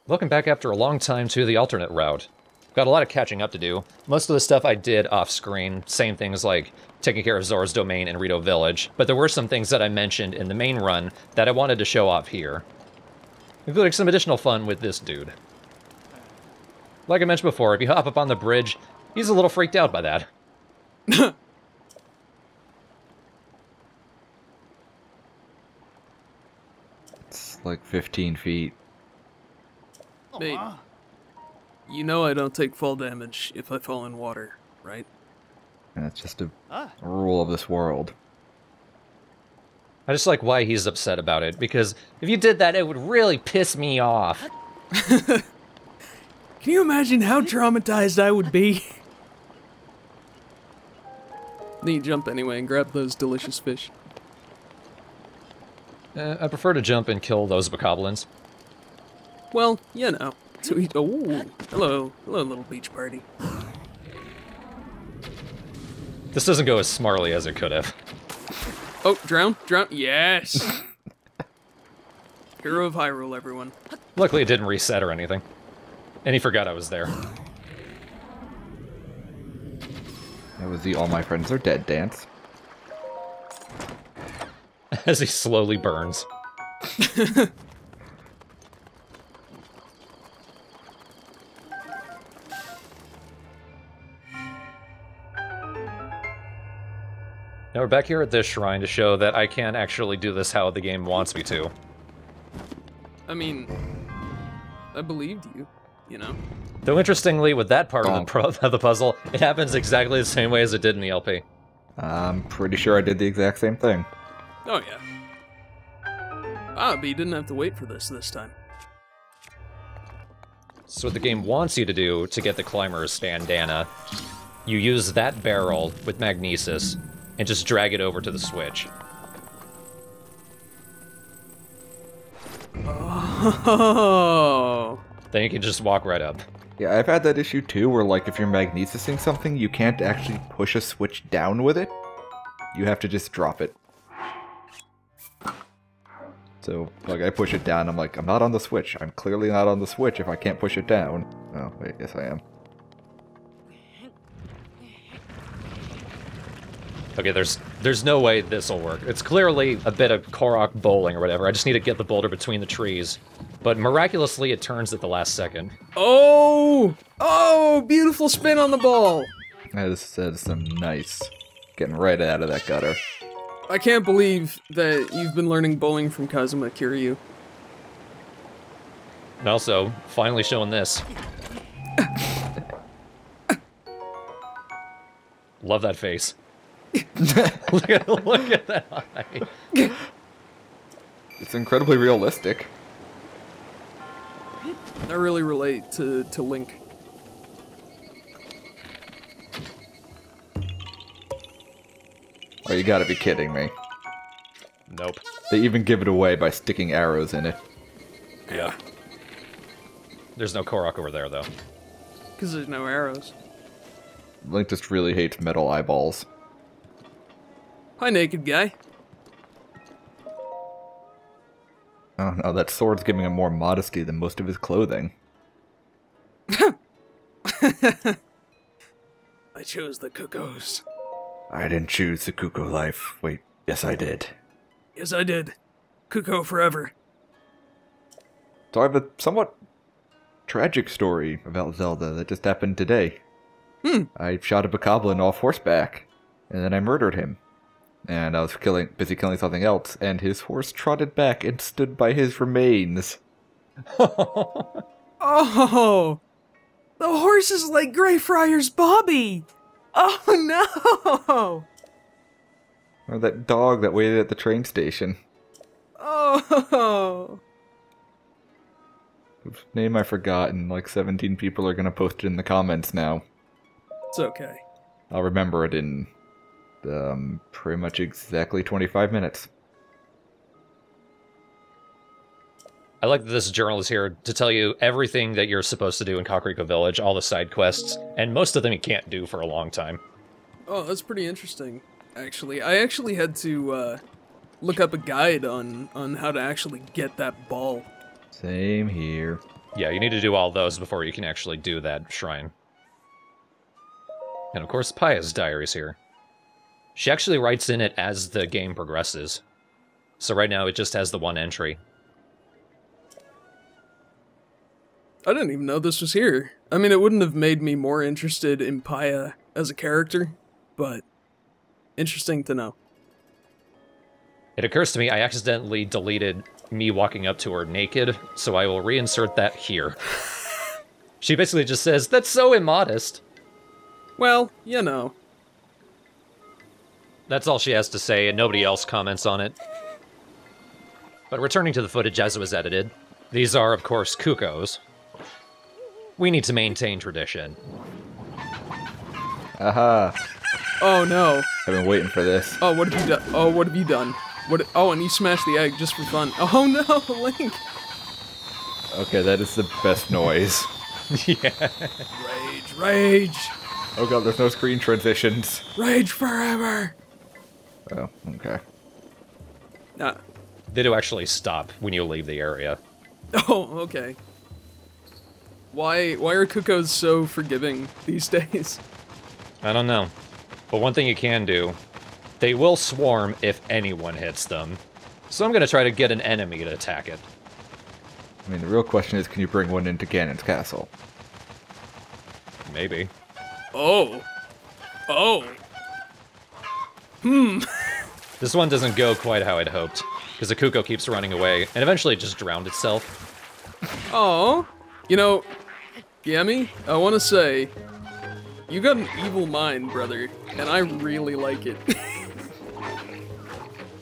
Welcome back after a long time to the alternate route. Got a lot of catching up to do. Most of the stuff I did off-screen, same things like taking care of Zora's Domain and Rito Village, but there were some things that I mentioned in the main run that I wanted to show off here. Including some additional fun with this dude. Like I mentioned before, if you hop up on the bridge, he's a little freaked out by that. It's like 15 feet. Mate, you know I don't take fall damage if I fall in water, right? And it's just a rule of this world. I just like why he's upset about it, because if you did that, it would really piss me off. Can you imagine how traumatized I would be? Then you jump anyway and grab those delicious fish. I prefer to jump and kill those bokoblins. Well, you know. To eat. Oh, hello, little beach party. This doesn't go as smartly as it could have. Oh, drown, yes. Hero of Hyrule, everyone. Luckily, it didn't reset or anything, and he forgot I was there. That was the "All My Friends Are Dead" dance. As he slowly burns. Now we're back here at this shrine to show that I can actually do this how the game wants me to. I mean, I believed you, you know? Though interestingly, with that part of the puzzle, it happens exactly the same way as it did in the LP. I'm pretty sure I did the exact same thing. Oh yeah. Ah, but you didn't have to wait for this time. So what the game wants you to do to get the climber's bandana, you use that barrel with magnesis and just drag it over to the switch. Oh. Then you can just walk right up. Yeah, I've had that issue too, where like if you're magnesising something, you can't actually push a switch down with it. You have to just drop it. So, like, I push it down, I'm like, I'm not on the switch. I'm clearly not on the switch if I can't push it down. Oh, wait, yes I am. Okay, there's no way this'll work. It's clearly a bit of Korok bowling or whatever. I just need to get the boulder between the trees. But miraculously, it turns at the last second. Oh! Oh, beautiful spin on the ball! That is some nice getting right out of that gutter. I can't believe that you've been learning bowling from Kazuma Kiryu. And also, finally showing this. Love that face. look at that eye. It's incredibly realistic. I really relate to Link. Oh, you gotta be kidding me. Nope. They even give it away by sticking arrows in it. Yeah. There's no Korok over there, though. Because there's no arrows. Link just really hates metal eyeballs. Hi, naked guy. Oh no, that sword's giving him more modesty than most of his clothing. I chose the cuckoos. I didn't choose the cuckoo life. Wait, yes I did. Yes, I did. Cuckoo forever. So I have a somewhat tragic story about Zelda that just happened today. I shot a bokoblin off horseback, and then I murdered him. And I was busy killing something else, and his horse trotted back and stood by his remains. Oh! The horse is like Greyfriar's Bobby! Oh no! Or that dog that waited at the train station. Oh! Whose name I forgot, and like 17 people are gonna post it in the comments now. It's okay. I'll remember it in pretty much exactly 25 minutes. I like that this journal is here to tell you everything that you're supposed to do in Kakariko Village, all the side quests, and most of them you can't do for a long time. Oh, that's pretty interesting, actually. I actually had to look up a guide on how to actually get that ball. Same here. Yeah, you need to do all those before you can actually do that shrine. And of course, Paya's diary's here. She actually writes in it as the game progresses. So right now it just has the one entry. I didn't even know this was here. I mean, it wouldn't have made me more interested in Paya as a character, but interesting to know. It occurs to me I accidentally deleted me walking up to her naked, so I will reinsert that here. She basically just says, "That's so immodest." Well, you know. That's all she has to say, and nobody else comments on it. But returning to the footage as it was edited, these are, of course, Kuko's. We need to maintain tradition. Aha. Oh no. I've been waiting for this. Oh, what have you done? Oh, what have you done? What? Oh, and you smashed the egg just for fun. Oh no, Link! Okay, that is the best noise. Yeah. Rage, rage! Oh god, there's no screen transitions. Rage forever! Oh, okay. Ah. They do actually stop when you leave the area. Oh, okay. Why are Kuko's so forgiving these days? I don't know. But one thing you can do, they will swarm if anyone hits them. So I'm gonna try to get an enemy to attack it. I mean, the real question is, can you bring one into Ganon's castle? Maybe. Oh. Oh. This one doesn't go quite how I'd hoped, because the Kuko keeps running away, and eventually it just drowned itself. Oh. You know, Yami, I want to say, you got an evil mind, brother, and I really like it.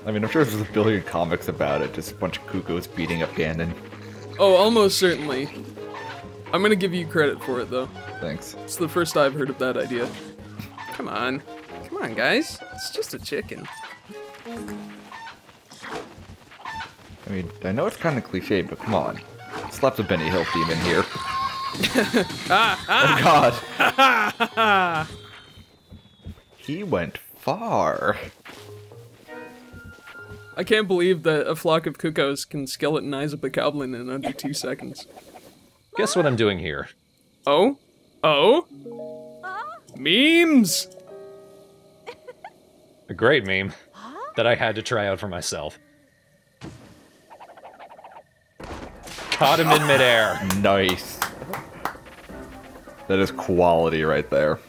I mean, I'm sure there's a billion comics about it, just a bunch of Kukos beating up Ganon. Oh, almost certainly. I'm gonna give you credit for it, though. Thanks. It's the first I've heard of that idea. Come on. Come on, guys. It's just a chicken. I mean, I know it's kind of cliche, but come on. Slap the Benny Hill theme in here. Oh god! He went far. I can't believe that a flock of Kukos can skeletonize a bokoblin in under 2 seconds. Guess what I'm doing here? Oh? Oh? Memes! A great meme that I had to try out for myself. Caught him in midair. Nice. That is quality right there.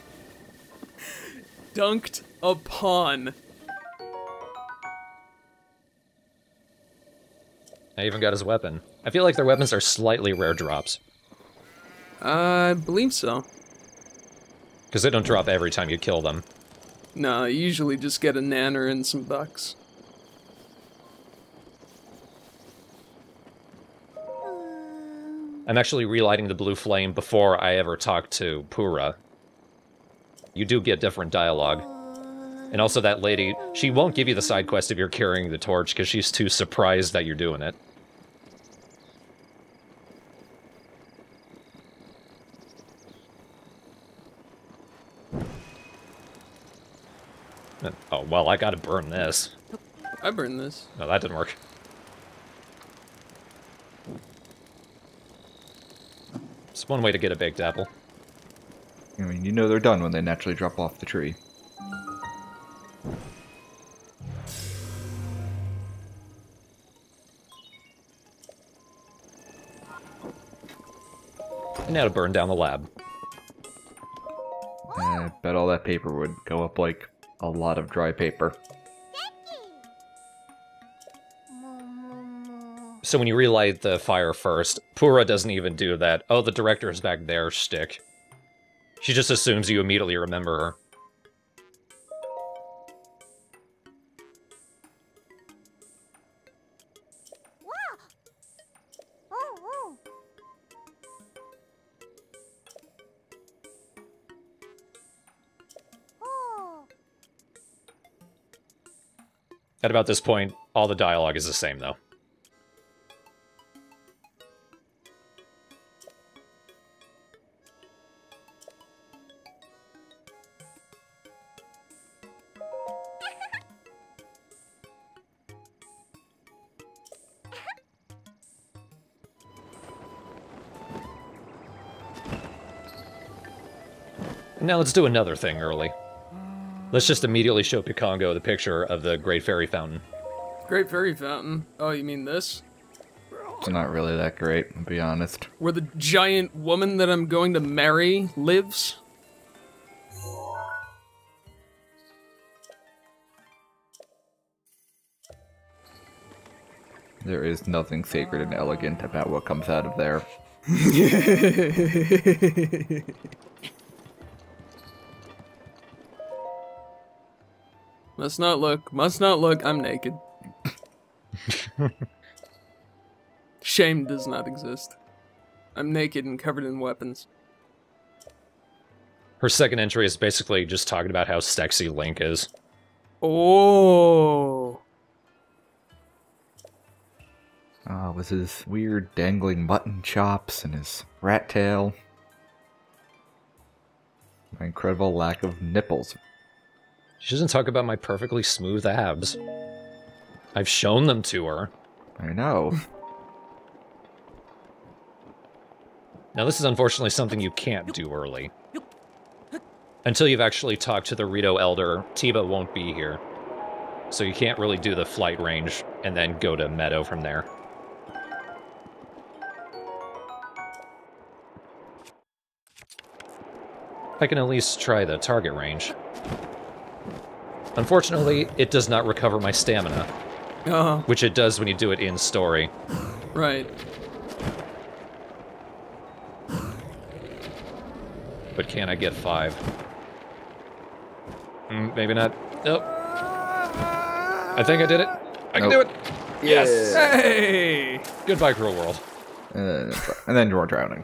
Dunked upon. I even got his weapon. I feel like their weapons are slightly rare drops. I believe so. Because they don't drop every time you kill them. No, you usually just get a nanner and some bucks. I'm actually relighting the blue flame before I ever talk to Pura. You do get different dialogue. And also that lady, she won't give you the side quest if you're carrying the torch because she's too surprised that you're doing it. Oh, well, I gotta burn this. I burned this. No, that didn't work. It's one way to get a baked apple. I mean, you know they're done when they naturally drop off the tree. And now to burn down the lab. I bet all that paper would go up like a lot of dry paper. So when you relight the fire first, Pura doesn't even do that, "Oh, the director is back there" shtick. She just assumes you immediately remember her. At about this point, all the dialogue is the same, though. Now let's do another thing early. Let's just immediately show Picongo the picture of the Great Fairy Fountain. Great Fairy Fountain? Oh, you mean this? It's not really that great, to be honest. Where the giant woman that I'm going to marry lives? There is nothing sacred and elegant about what comes out of there. Must not look, I'm naked. Shame does not exist. I'm naked and covered in weapons. Her second entry is basically just talking about how sexy Link is. Oh. With his weird dangling mutton chops and his rat tail. My incredible lack of nipples. She doesn't talk about my perfectly smooth abs. I've shown them to her. I know. Now this is unfortunately something you can't do early. Until you've actually talked to the Rito Elder, Tiba won't be here. So you can't really do the flight range and then go to Meadow from there. I can at least try the target range. Unfortunately, it does not recover my stamina. Which it does when you do it in story. Right. But can I get 5? Maybe not. Nope. I think I did it. I can do it! Yes! Hey! Goodbye, cruel world. And then you're drowning.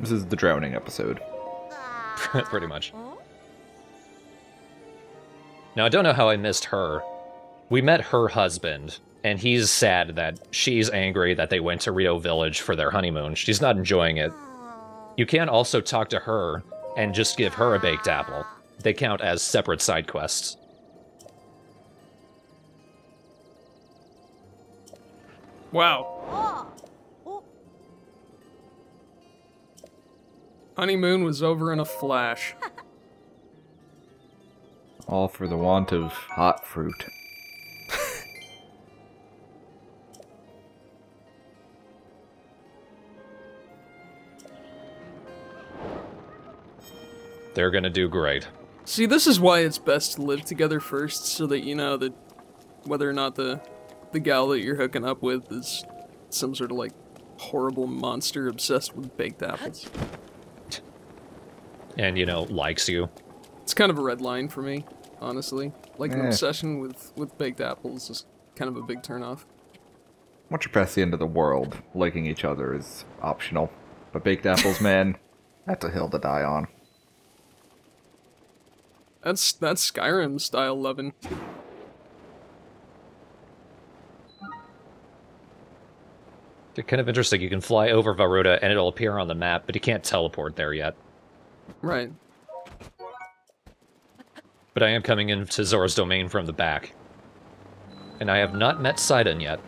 This is the drowning episode. Pretty much. Now, I don't know how I missed her. We met her husband, and he's sad that she's angry that they went to Rio Village for their honeymoon. She's not enjoying it. You can also talk to her and just give her a baked apple. They count as separate side quests. Wow. Honeymoon was over in a flash. All for the want of hot fruit. They're gonna do great. See, this is why it's best to live together first, so that you know that whether or not the gal that you're hooking up with is some sort of, like, horrible monster obsessed with baked apples. And, you know, likes you. It's kind of a red line for me, honestly. Like, an obsession with baked apples is kind of a big turnoff. Once you're past the end of the world, liking each other is optional. But baked apples, man, that's a hill to die on. That's Skyrim style loving. It's kind of interesting. You can fly over Varuda and it'll appear on the map, but you can't teleport there yet. Right. But I am coming into Zora's domain from the back. And I have not met Sidon yet.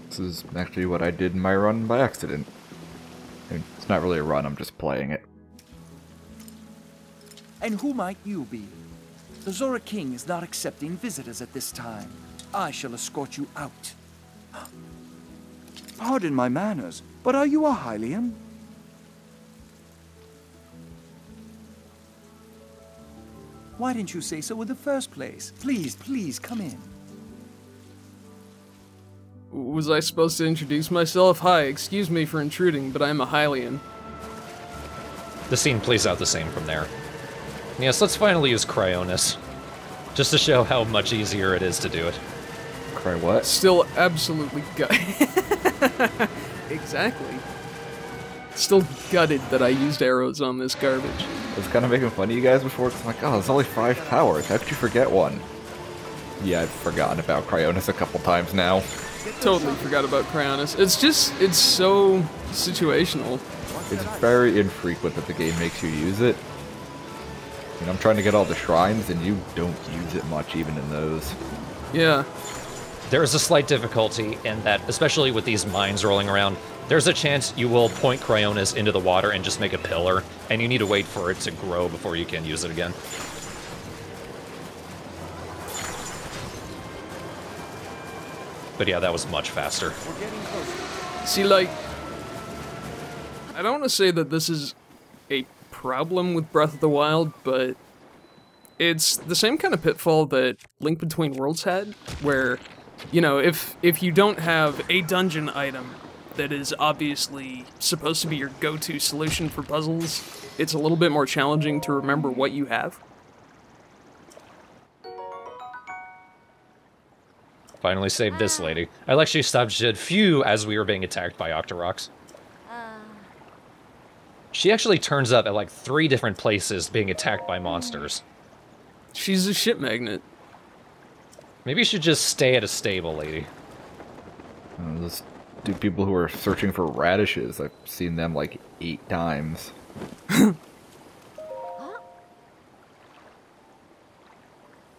This is actually what I did in my run by accident. I mean, it's not really a run, I'm just playing it. And who might you be? The Zora King is not accepting visitors at this time. I shall escort you out. Pardon my manners, but are you a Hylian? Why didn't you say so in the first place? Please, please, come in. Was I supposed to introduce myself? Hi, excuse me for intruding, but I'm a Hylian. The scene plays out the same from there. Yes, let's finally use Cryonis. Just to show how much easier it is to do it. Cry what? Still absolutely Exactly. Still gutted that I used arrows on this garbage. I was kind of making fun of you guys before, because I'm like, oh, there's only 5 powers. How could you forget one? Yeah, I've forgotten about Cryonis a couple times now. Totally forgot about Cryonis. It's so situational. It's very infrequent that the game makes you use it. And I'm trying to get all the shrines, and you don't use it much even in those. Yeah. There is a slight difficulty in that, especially with these mines rolling around, there's a chance you will point Cryonis into the water and just make a pillar, and you need to wait for it to grow before you can use it again. But yeah, that was much faster. We're getting closer. See, like, I don't want to say that this is a problem with Breath of the Wild, but it's the same kind of pitfall that Link Between Worlds had, where, you know, if you don't have a dungeon item that is obviously supposed to be your go-to solution for puzzles, it's a little bit more challenging to remember what you have. Finally saved this lady. I like she stopped shit phew as we were being attacked by Octoroks. She actually turns up at like 3 different places being attacked by monsters. She's a shit magnet. Maybe you should just stay at a stable, lady. Those two people who are searching for radishes, I've seen them like 8 times.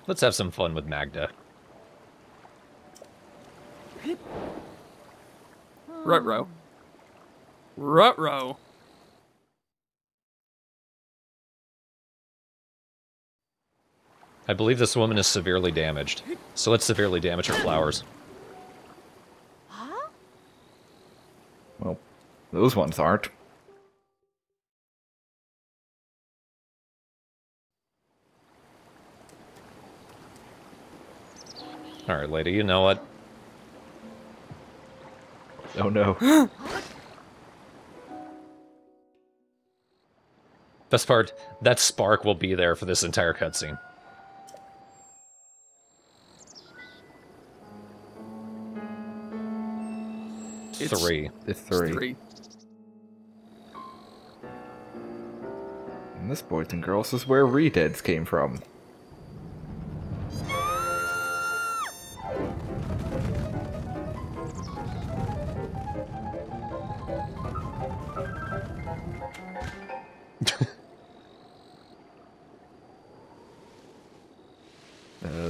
Let's have some fun with Magda. Ruh-roh. Ruh-roh. I believe this woman is severely damaged, so let's severely damage her flowers. Well, those ones aren't. Alright, lady, you know what? Oh no. Best part, that spark will be there for this entire cutscene. It's 3. It's 3. 3. And this, boys and girls, is where Redeads came from.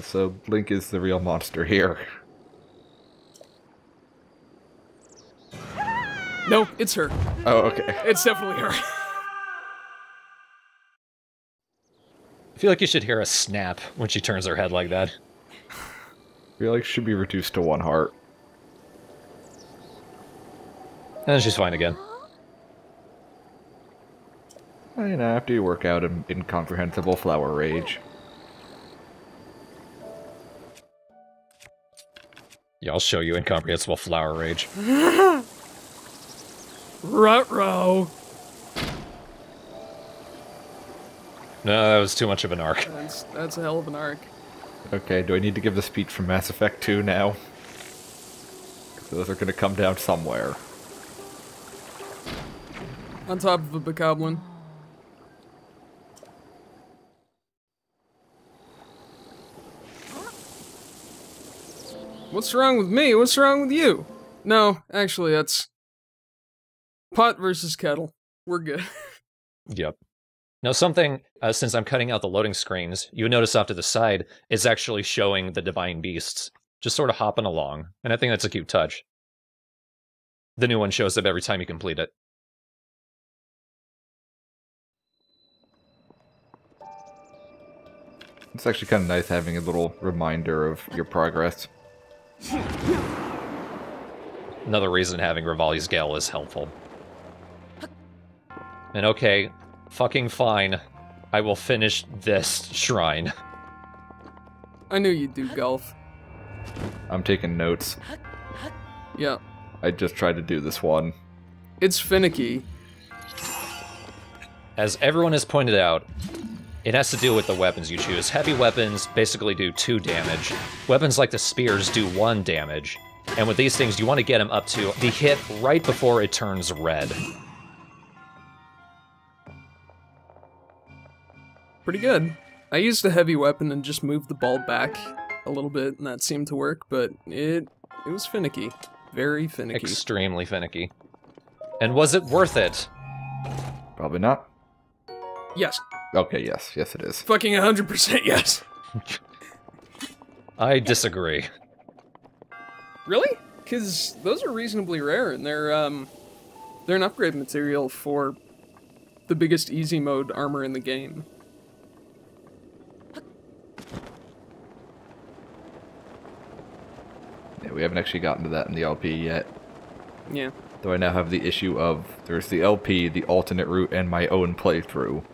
So Link is the real monster here. No, it's her. Oh, okay. It's definitely her. I feel like you should hear a snap when she turns her head like that. I feel like she should be reduced to 1 heart. And then she's fine again. Well, you know, after you work out an incomprehensible flower rage. Yeah, I'll show you incomprehensible flower rage. Ruh-roh. No, that was too much of an arc. That's a hell of an arc. Okay, do I need to give the speech from Mass Effect 2 now? 'Cause those are gonna come down somewhere. On top of a bokoblin. What's wrong with me? What's wrong with you? No, actually, that's pot versus kettle. We're good. Yep. Now something, since I'm cutting out the loading screens, you notice off to the side, is actually showing the Divine Beasts, just sort of hopping along, and I think that's a cute touch. The new one shows up every time you complete it. It's actually kind of nice having a little reminder of your progress. Another reason having Rivali's Gale is helpful. And okay, fucking fine, I will finish this shrine. I knew you'd do golf. I'm taking notes. Yeah. I just tried to do this one. It's finicky. As everyone has pointed out, it has to do with the weapons you choose. Heavy weapons basically do 2 damage. Weapons like the spears do 1 damage. And with these things, you want to get them up to the hit right before it turns red. Pretty good. I used a heavy weapon and just moved the ball back a little bit, and that seemed to work, but it was finicky. Very finicky. Extremely finicky. And was it worth it? Probably not. Yes. Okay, yes. Yes, it is. Fucking 100% yes. I disagree. Really? Because those are reasonably rare, and they're an upgrade material for the biggest easy mode armor in the game. Yeah, we haven't actually gotten to that in the LP yet. Yeah. Though I now have the issue of there's the LP, the alternate route, and my own playthrough.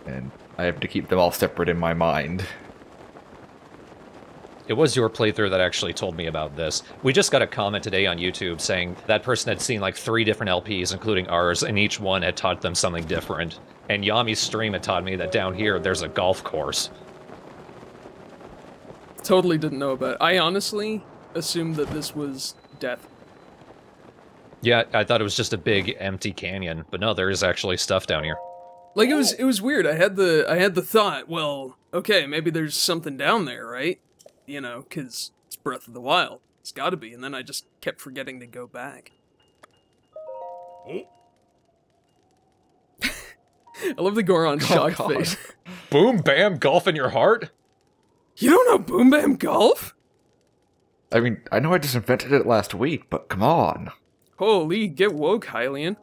And I have to keep them all separate in my mind. It was your playthrough that actually told me about this. We just got a comment today on YouTube saying that person had seen like 3 different LPs, including ours, and each one had taught them something different. And Yami's stream had taught me that down here there's a golf course. Totally didn't know about it. I honestly assumed that this was death. Yeah, I thought it was just a big empty canyon, but no, there is actually stuff down here. Like it was weird. I had the thought, well, okay, maybe there's something down there, right? You know, because it's Breath of the Wild. It's gotta be. And then I just kept forgetting to go back. I love the Goron shocked face. Boom, bam, golf in your heart? You don't know Boom Bam Golf? I mean, I know I just invented it last week, but come on. Holy, get woke, Hylian.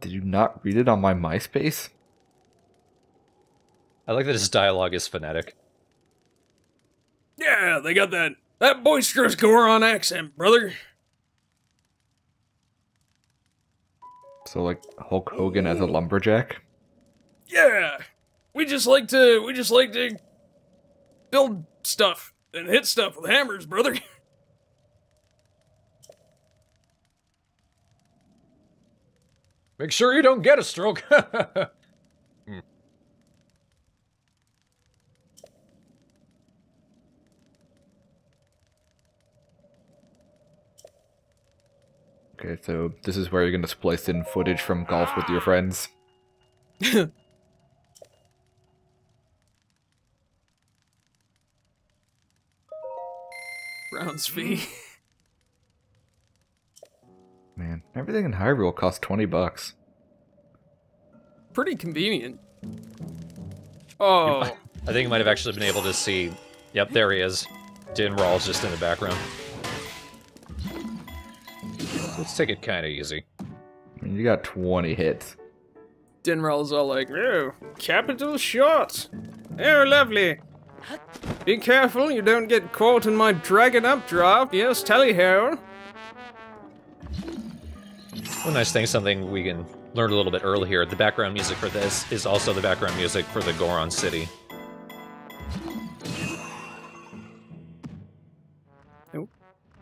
Did you not read it on my MySpace? I like that his dialogue is phonetic. Yeah, they got that boisterous Goron accent, brother. So, like, Hulk Hogan as a lumberjack? Yeah, we just like to build stuff and hit stuff with hammers, brother. Make sure you don't get a stroke. Okay, so this is where you're gonna splice in footage from golf with your friends. Brown's fee. Man, everything in Hyrule costs $20. Pretty convenient. Oh. I think you might have actually been able to see... Yep, there he is. Dinral's just in the background. Let's take it kind of easy. I mean, you got 20 hits. Dinral's all like, oh, capital shot. Oh, lovely. Be careful you don't get caught in my dragon updraft. Yes, tally-ho. One nice thing, something we can learn a little bit early here. The background music for this is also the background music for the Goron City. Oh.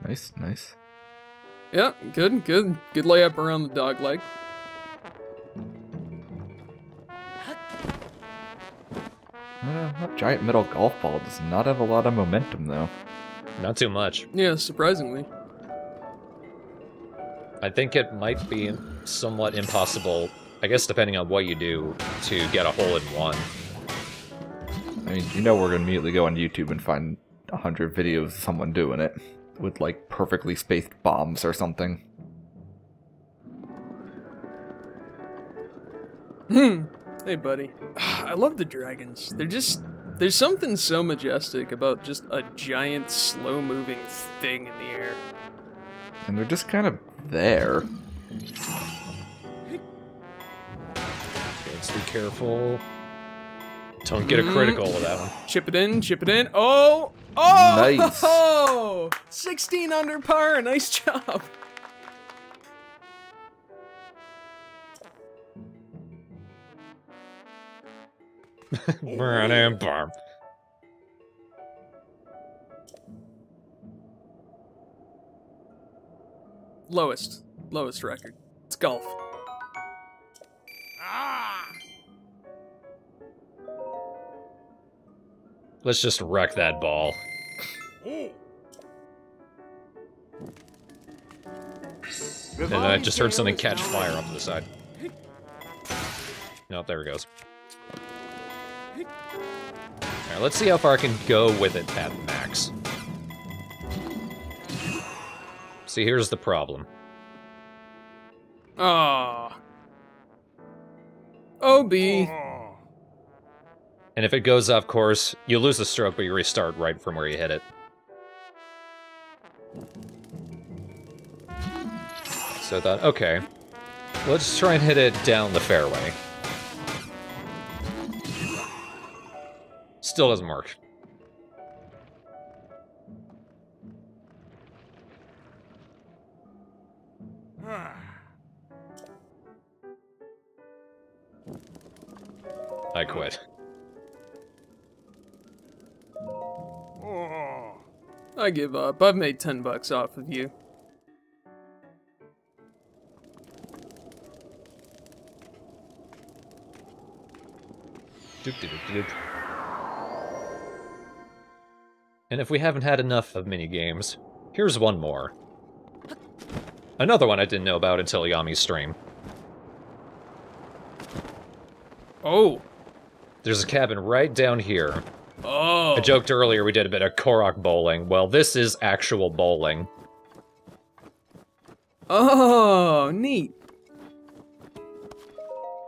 Nice, nice. Yeah, good. Good layup around the dog leg. That giant metal golf ball does not have a lot of momentum, though. Not too much. Yeah, surprisingly. I think it might be somewhat impossible, I guess depending on what you do, to get a hole in one. I mean, you know we're gonna immediately go on YouTube and find 100 videos of someone doing it. With, like, perfectly spaced bombs or something. Hey, buddy. I love the dragons. They're just... There's something so majestic about just a giant, slow-moving thing in the air. And they're just kind of there. Let's be careful. Don't get a critical with that one. Chip it in, chip it in. Oh! Oh! Nice. Oh! 16 under par. Nice job. Lowest record. It's golf. Let's just wreck that ball. And then I just heard something catch fire off to the side. Nope, there it goes. Alright, let's see how far I can go with it at max. See, here's the problem. Ah. OB. And if it goes off course, you lose the stroke, but you restart right from where you hit it. So I thought, okay, let's try and hit it down the fairway. Still doesn't work. I quit. I give up. I've made $10 off of you. Doop, doop, doop, doop. And if we haven't had enough of minigames, here's one more. Another one I didn't know about until Yami's stream. Oh. There's a cabin right down here. Oh. I joked earlier we did a bit of Korok bowling. Well, this is actual bowling. Oh, neat.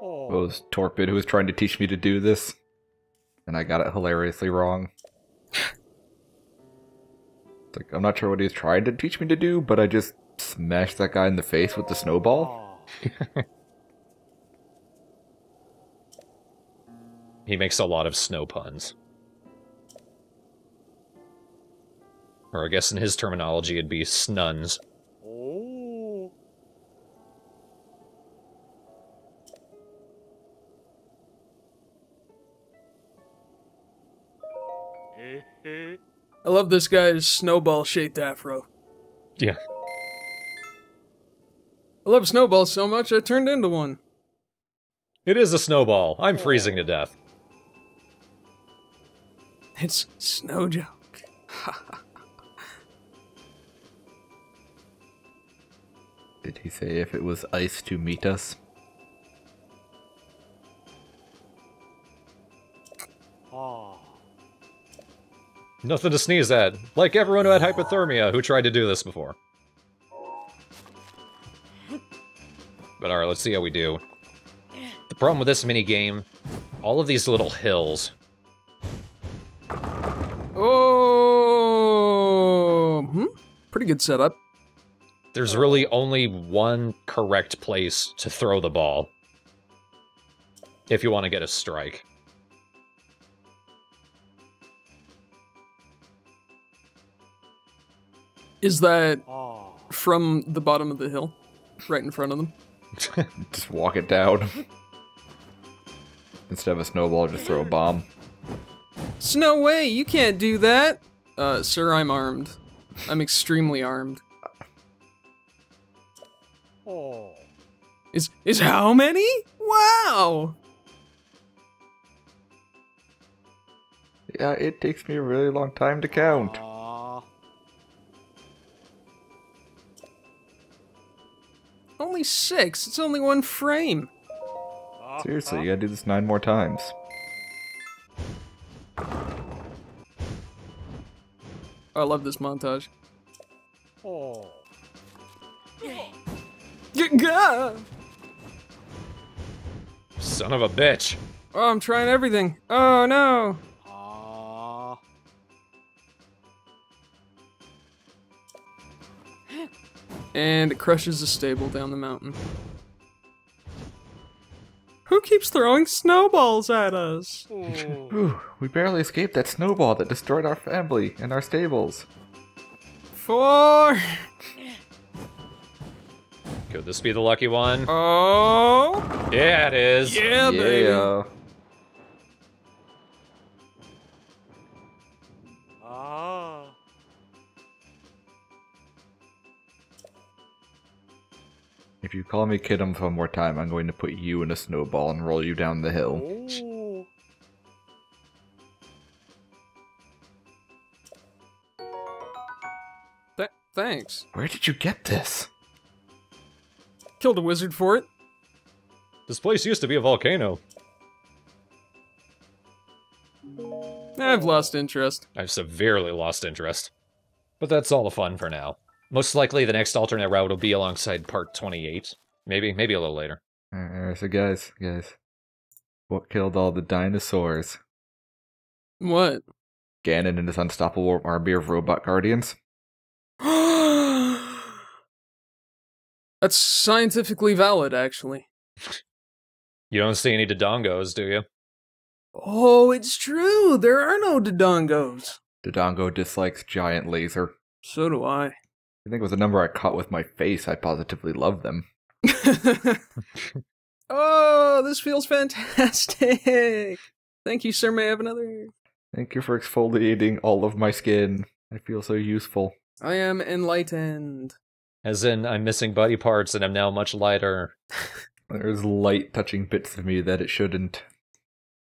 I was Torpid who was trying to teach me to do this, and I got it hilariously wrong. It's like, I'm not sure what he was trying to teach me to do, but I just smashed that guy in the face with the snowball. He makes a lot of snow puns. Or I guess in his terminology it'd be snuns. I love this guy's snowball-shaped afro. Yeah. I love snowballs so much I turned into one. It is a snowball. I'm freezing to death. It's snow joke. Did he say if it was ice to meet us? Nothing to sneeze at. Like everyone who had hypothermia who tried to do this before. But alright, let's see how we do. The problem with this minigame, all of these little hills. Oh, pretty good setup. There's really only one correct place to throw the ball. If you want to get a strike. Is that from the bottom of the hill? Right in front of them? Just walk it down. Instead of a snowball, just throw a bomb. No way, you can't do that! Sir, I'm armed. I'm extremely armed. Is how many? Wow! Yeah, it takes me a really long time to count. Only 6, it's only one frame. Seriously, you gotta do this 9 more times. I love this montage. Gah! Son of a bitch. Oh, I'm trying everything. Oh no! And it crushes a stable down the mountain. Who keeps throwing snowballs at us? Whew, we barely escaped that snowball that destroyed our family and our stables. 4. Could this be the lucky one? Oh! Yeah, it is. Yeah, baby! Yeah. If you call me Kidum one more time, I'm going to put you in a snowball and roll you down the hill. Thanks. Where did you get this? Killed a wizard for it. This place used to be a volcano. I've lost interest. I've severely lost interest. But that's all the fun for now. Most likely the next alternate route will be alongside part 28. Maybe a little later. Alright, so guys. What killed all the dinosaurs? What? Ganon and his unstoppable army of robot guardians? That's scientifically valid, actually. You don't see any Dodongos, do you? Oh, it's true. There are no Dodongos. Dodongo dislikes giant laser. So do I. I think it was a number I caught with my face. I positively love them. Oh, this feels fantastic. Thank you, sir. May I have another? Thank you for exfoliating all of my skin. I feel so useful. I am enlightened. As in, I'm missing body parts and I'm now much lighter. There's light touching bits of me that it shouldn't.